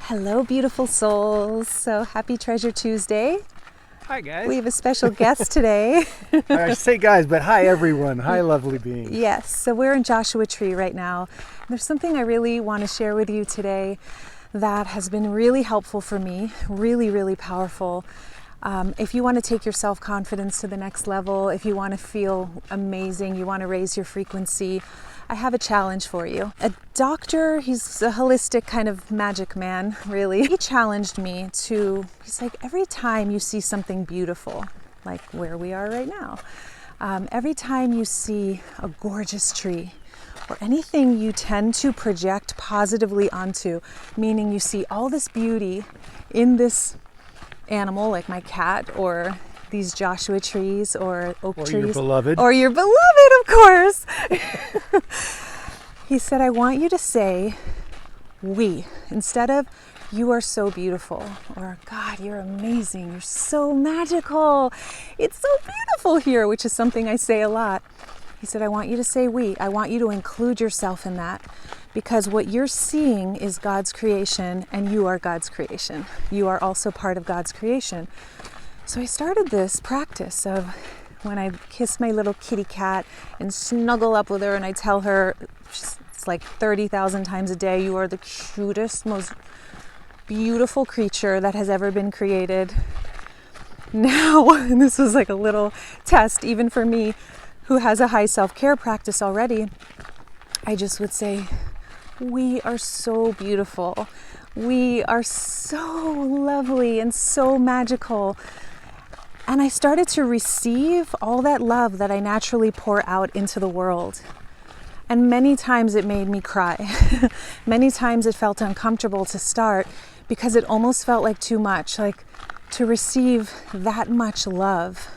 Hello, beautiful souls. So happy Treasure Tuesday. Hi, guys. We have a special guest today. I say guys, but hi, everyone. Hi, lovely beings. Yes, so we're in Joshua Tree right now. There's something I really want to share with you today that has been really helpful for me, really powerful. If you want to take your self-confidence to the next level, if you want to feel amazing, you want to raise your frequency, I have a challenge for you. A doctor, he's a holistic kind of magic man, really. He challenged me to, he's like, every time you see something beautiful, like where we are right now, every time you see a gorgeous tree, or anything you tend to project positively onto, meaning you see all this beauty in this animal, like my cat, or these Joshua trees, or oak trees. Or your beloved. Or your beloved, of course. He said, I want you to say, we, instead of, you are so beautiful, or God, you're amazing, you're so magical, it's so beautiful here, which is something I say a lot. He said, I want you to say we. I want you to include yourself in that, because what you're seeing is God's creation, and you are God's creation. You are also part of God's creation. So I started this practice of when I kiss my little kitty cat and snuggle up with her, and I tell her, it's like 30,000 times a day, you are the cutest, most beautiful creature that has ever been created. Now, and this was like a little test, even for me, who has a high self-care practice already, I just would say, we are so beautiful. We are so lovely and so magical. And I started to receive all that love that I naturally pour out into the world. And many times it made me cry. Many times it felt uncomfortable to start because it almost felt like too much. Like to receive that much love.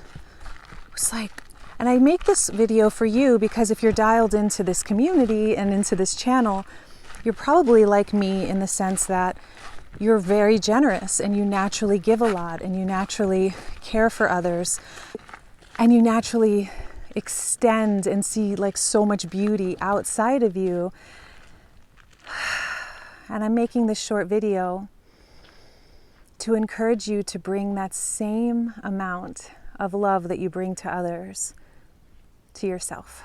It was like, and I make this video for you because if you're dialed into this community and into this channel, you're probably like me in the sense that you're very generous and you naturally give a lot and you naturally care for others and you naturally extend and see like so much beauty outside of you. And I'm making this short video to encourage you to bring that same amount of love that you bring to others to yourself.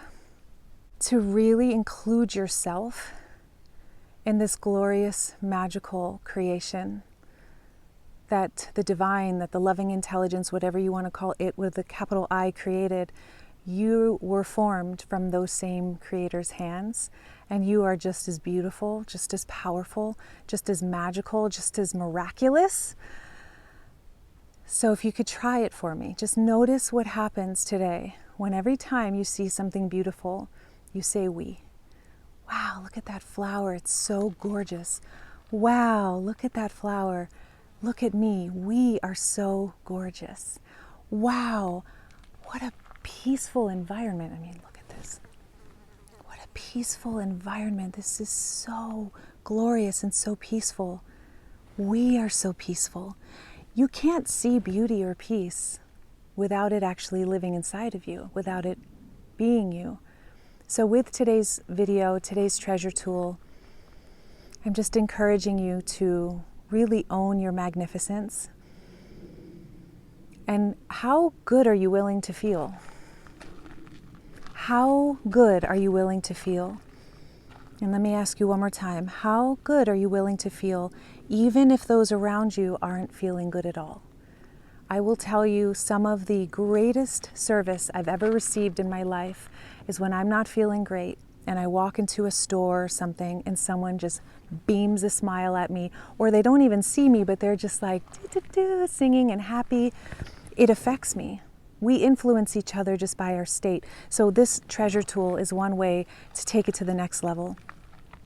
To really include yourself in this glorious, magical creation that the divine, that the loving intelligence, whatever you want to call it with a capital I, created. You were formed from those same creator's hands, and you are just as beautiful, just as powerful, just as magical, just as miraculous. So if you could try it for me, just notice what happens today when every time you see something beautiful, you say we. Wow, look at that flower, it's so gorgeous. Wow, look at that flower. Look at me, we are so gorgeous. Wow, what a peaceful environment. I mean, look at this. What a peaceful environment. This is so glorious and so peaceful. We are so peaceful. You can't see beauty or peace without it actually living inside of you, without it being you. So with today's video, today's treasure tool, I'm just encouraging you to really own your magnificence. And how good are you willing to feel? How good are you willing to feel? And let me ask you one more time, how good are you willing to feel even if those around you aren't feeling good at all? I will tell you, some of the greatest service I've ever received in my life is when I'm not feeling great and I walk into a store or something and someone just beams a smile at me, or they don't even see me, but they're just like singing and happy. It affects me. We influence each other just by our state. So this treasure tool is one way to take it to the next level.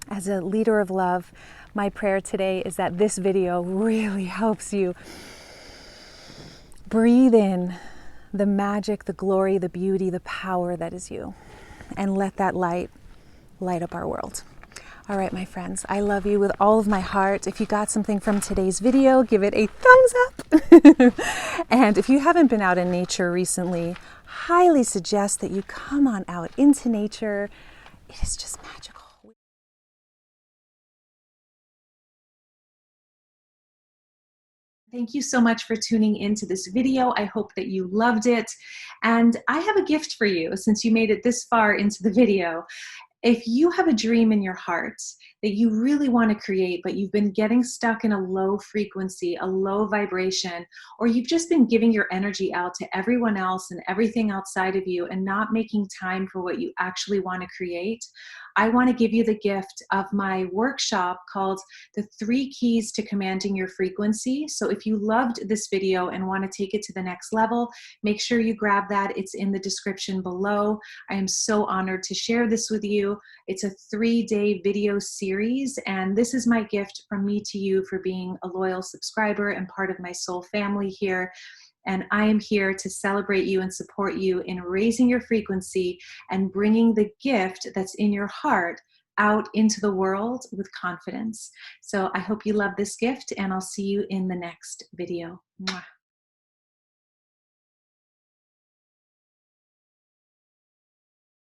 As a leader of love, my prayer today is that this video really helps you breathe in the magic, the glory, the beauty, the power that is you, and let that light up our world. All right, my friends, I love you with all of my heart. If you got something from today's video, give it a thumbs up. And if you haven't been out in nature recently, highly suggest that you come on out into nature. It is just magical. Thank you so much for tuning into this video. I hope that you loved it. And I have a gift for you since you made it this far into the video. If you have a dream in your heart that you really want to create, but you've been getting stuck in a low frequency, a low vibration, or you've just been giving your energy out to everyone else and everything outside of you and not making time for what you actually want to create, I want to give you the gift of my workshop called The 3 Keys to Commanding Your Frequency. So if you loved this video and want to take it to the next level, make sure you grab that. It's in the description below. I am so honored to share this with you. It's a 3-day video series, and this is my gift from me to you for being a loyal subscriber and part of my soul family here. And I am here to celebrate you and support you in raising your frequency and bringing the gift that's in your heart out into the world with confidence. So I hope you love this gift, and I'll see you in the next video. Mwah.